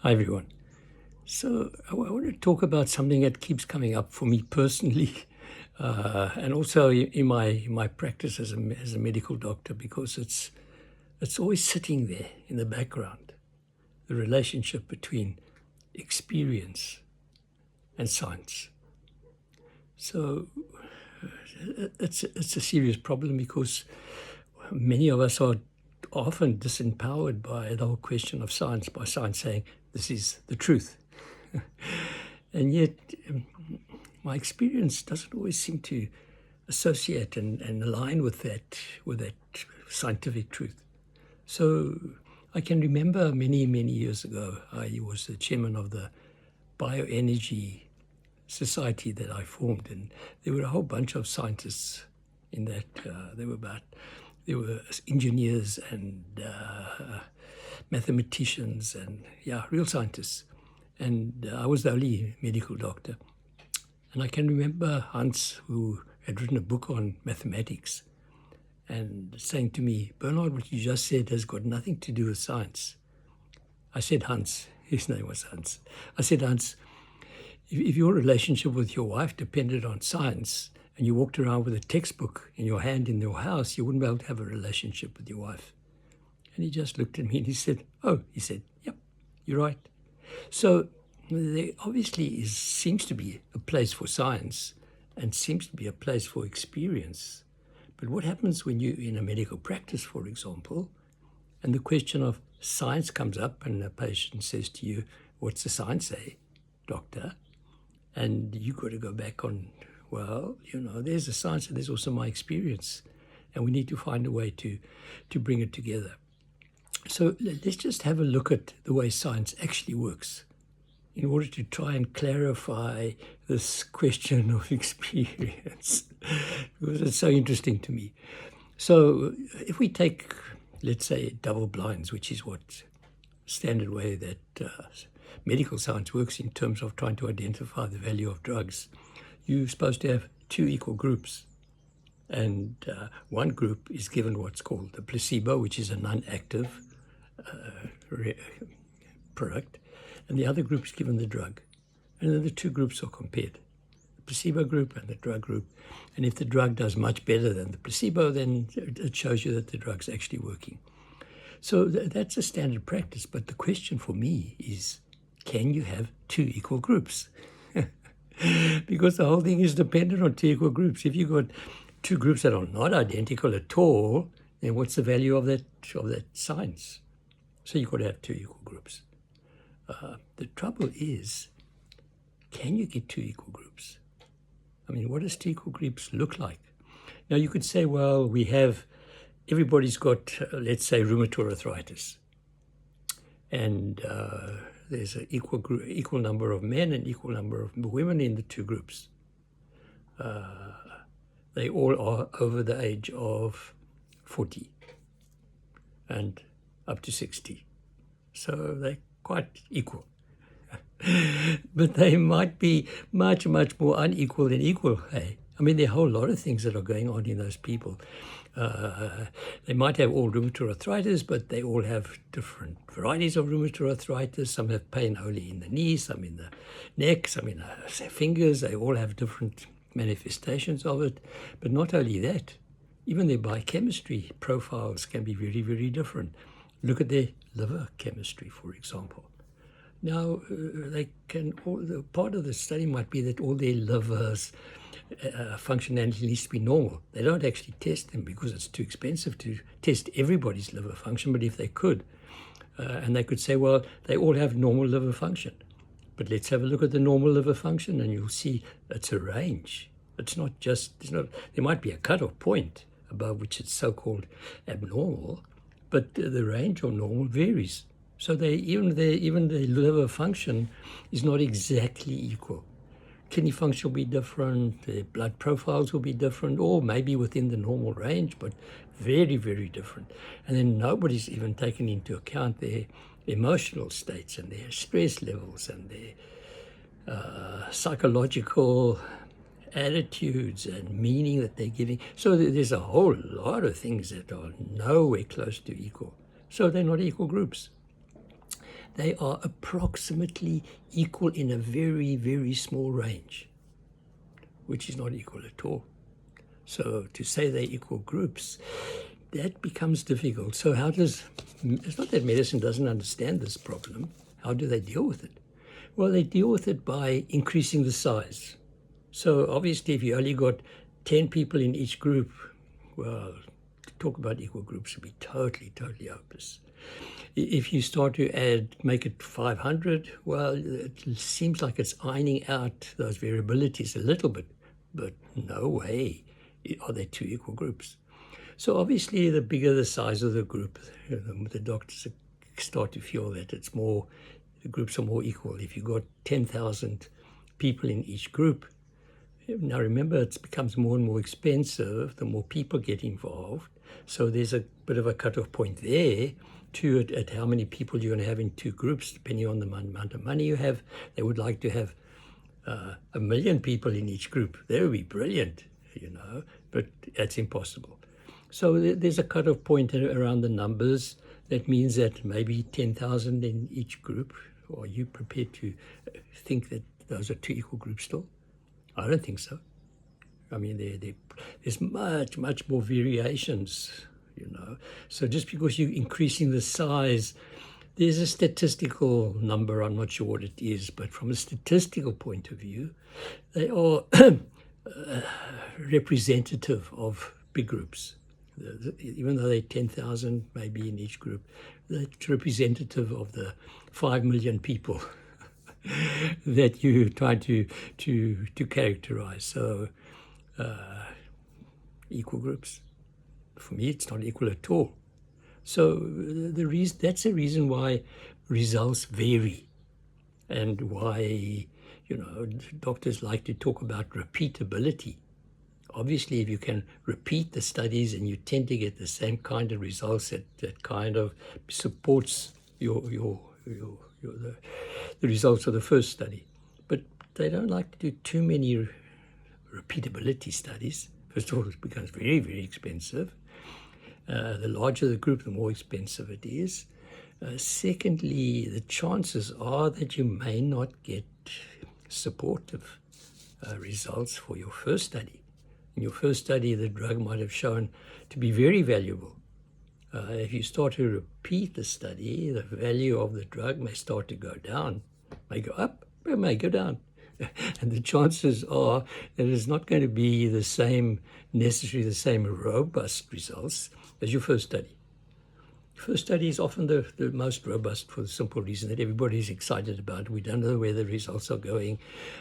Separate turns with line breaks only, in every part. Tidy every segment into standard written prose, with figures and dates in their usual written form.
Hi, everyone. So, I want to talk about something that keeps coming up for me personally, and also in my practice as a medical doctor, because it's always sitting there in the background, the relationship between experience and science. So, it's a serious problem because many of us are often disempowered by the whole question of science, by science saying this is the truth. And yet, my experience doesn't always seem to associate and align with that scientific truth. So I can remember many years ago, I was the chairman of the bioenergy society that I formed, and there were a whole bunch of scientists in that. There were engineers and mathematicians and real scientists. And I was the only medical doctor. And I can remember Hans, who had written a book on mathematics, and saying to me, "Bernard, what you just said has got nothing to do with science." I said, "Hans," his name was Hans. I said, "Hans, if your relationship with your wife depended on science and you walked around with a textbook in your hand in your house, you wouldn't be able to have a relationship with your wife." And he just looked at me and he said, "Yep, you're right." So there obviously seems to be a place for science and seems to be a place for experience. But what happens when you're in a medical practice, for example, and the question of science comes up and a patient says to you, "What's the science say, doctor?" And you've got to go back on, well, there's the science and there's also my experience. And we need to find a way to bring it together. So let's just have a look at the way science actually works in order to try and clarify this question of experience, because it's so interesting to me. So if we take, let's say, double blinds, which is what standard way that medical science works in terms of trying to identify the value of drugs, you're supposed to have two equal groups. And one group is given what's called the placebo, which is a non-active product, and the other group is given the drug. And then the two groups are compared, the placebo group and the drug group. And if the drug does much better than the placebo, then it shows you that the drug's actually working. So that's a standard practice. But the question for me is, can you have two equal groups? Because the whole thing is dependent on two equal groups. If you've got two groups that are not identical at all, then what's the value of that science? So you've got to have two equal groups. The trouble is, can you get two equal groups? I mean, what does two equal groups look like? Now, you could say, well, everybody's got, let's say, rheumatoid arthritis. And there's an equal number of men and equal number of women in the two groups. They all are over the age of 40 and up to 60. So they're quite equal. But they might be much more unequal than equal. Hey? I mean, there are a whole lot of things that are going on in those people. They might have all rheumatoid arthritis, but they all have different varieties of rheumatoid arthritis. Some have pain only in the knees, some in the neck, some in their fingers. They all have different manifestations of it. But not only that, even their biochemistry profiles can be very different. Look at their liver chemistry, for example. Now, part of the study might be that all their livers functionality needs to be normal. They don't actually test them because it's too expensive to test everybody's liver function, but if they could, and they could say, well, they all have normal liver function. But let's have a look at the normal liver function and you'll see it's a range. There might be a cutoff point above which it's so-called abnormal, but the range of normal varies. So even the liver function is not exactly equal. Kidney function will be different, the blood profiles will be different, or maybe within the normal range, but very different. And then nobody's even taken into account their emotional states and their stress levels and their psychological attitudes and meaning that they're giving. So there's a whole lot of things that are nowhere close to equal. So they're not equal groups. they are approximately equal in a very, very small range, which is not equal at all. So to say they're equal groups, that becomes difficult. So it's not that medicine doesn't understand this problem. How do they deal with it? Well, they deal with it by increasing the size. So obviously, if you only got 10 people in each group, well, to talk about equal groups would be totally, totally hopeless. If you start to make it 500, well, it seems like it's ironing out those variabilities a little bit, but no way are they two equal groups. So obviously, the bigger the size of the group, the doctors start to feel that the groups are more equal. If you've got 10,000 people in each group, now remember, it becomes more and more expensive the more people get involved. So there's a bit of a cutoff point there at how many people you're going to have in two groups, depending on the amount of money you have. They would like to have 1 million people in each group. That would be brilliant, but that's impossible. So there's a cutoff point around the numbers. That means that maybe 10,000 in each group. Are you prepared to think that those are two equal groups still? I don't think so. I mean, there's much, much more variations, So just because you're increasing the size, there's a statistical number, I'm not sure what it is, but from a statistical point of view, they are representative of big groups. Even though they're 10,000 maybe in each group, that's representative of the 5 million people that you try to characterize. So equal groups. For me, it's not equal at all. So that's the reason why results vary, and why doctors like to talk about repeatability. Obviously, if you can repeat the studies and you tend to get the same kind of results, that kind of supports the results of the first study. But they don't like to do too many repeatability studies. First of all, it becomes very, very expensive. The larger the group, the more expensive it is. Secondly, the chances are that you may not get supportive results for your first study. In your first study, the drug might have shown to be very valuable. If you start to repeat the study, the value of the drug may start to go down, may go up, it may go down. And the chances are that it's not going to be the same robust results as your first study. First study is often the most robust for the simple reason that everybody's excited about it. We don't know where the results are going,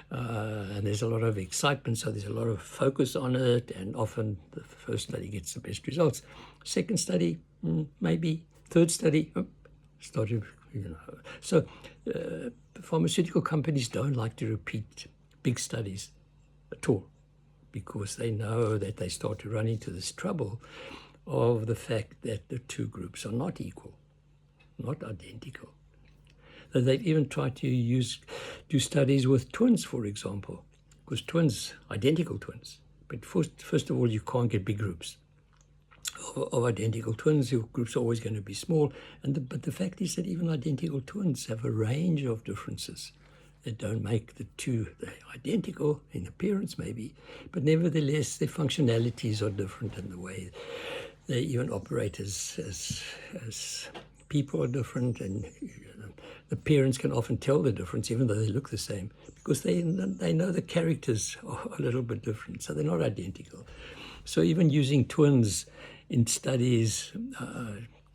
and there's a lot of excitement, so there's a lot of focus on it, and often the first study gets the best results. Second study, maybe. Third study, started, So pharmaceutical companies don't like to repeat big studies at all, because they know that they start to run into this trouble of the fact that the two groups are not equal, not identical. They've even tried to do studies with twins, for example, because identical twins. But first of all, you can't get big groups of identical twins. Your groups are always going to be small. But the fact is that even identical twins have a range of differences that don't make the two identical in appearance, maybe, but nevertheless, their functionalities are different in the way they even operate as people are different, and the parents can often tell the difference even though they look the same, because they know the characters are a little bit different, so they're not identical. So even using twins in studies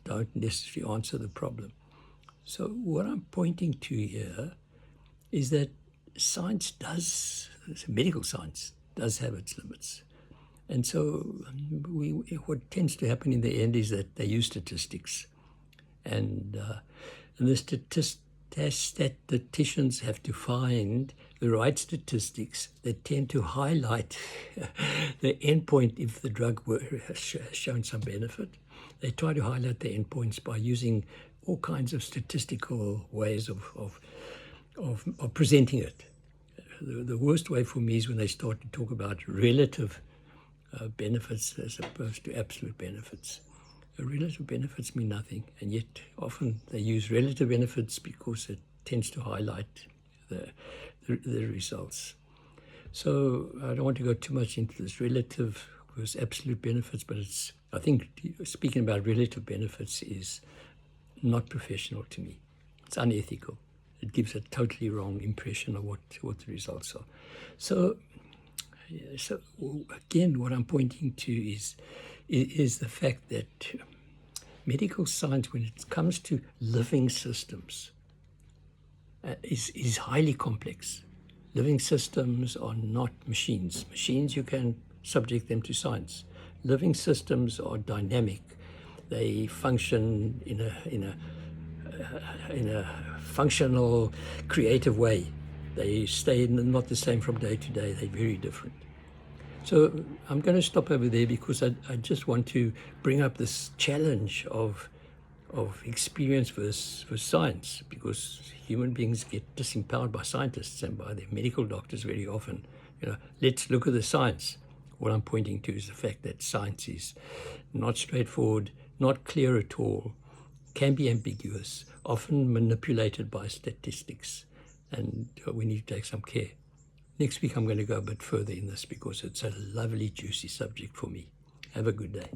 don't necessarily answer the problem. So what I'm pointing to here is that medical science does have its limits. And so what tends to happen in the end is that they use statistics. And the statisticians have to find the right statistics that tend to highlight the endpoint if the drug has shown some benefit. They try to highlight the endpoints by using all kinds of statistical ways of presenting it. The worst way for me is when they start to talk about relative benefits as opposed to absolute benefits. Relative benefits mean nothing, and yet often they use relative benefits because it tends to highlight the results. So I don't want to go too much into this relative versus absolute benefits, but I think speaking about relative benefits is not professional to me. It's unethical. It gives a totally wrong impression of what the results are. So again, what I'm pointing to is the fact that medical science, when it comes to living systems, is highly complex. Living systems are not machines. Machines, you can subject them to science. Living systems are dynamic. They function in a functional, creative way. They stay not the same from day to day. They're very different. So I'm going to stop over there because I just want to bring up this challenge of experience versus science, because human beings get disempowered by scientists and by their medical doctors very often. Let's look at the science. What I'm pointing to is the fact that science is not straightforward, not clear at all, can be ambiguous, often manipulated by statistics, and we need to take some care. Next week I'm going to go a bit further in this because it's a lovely, juicy subject for me. Have a good day.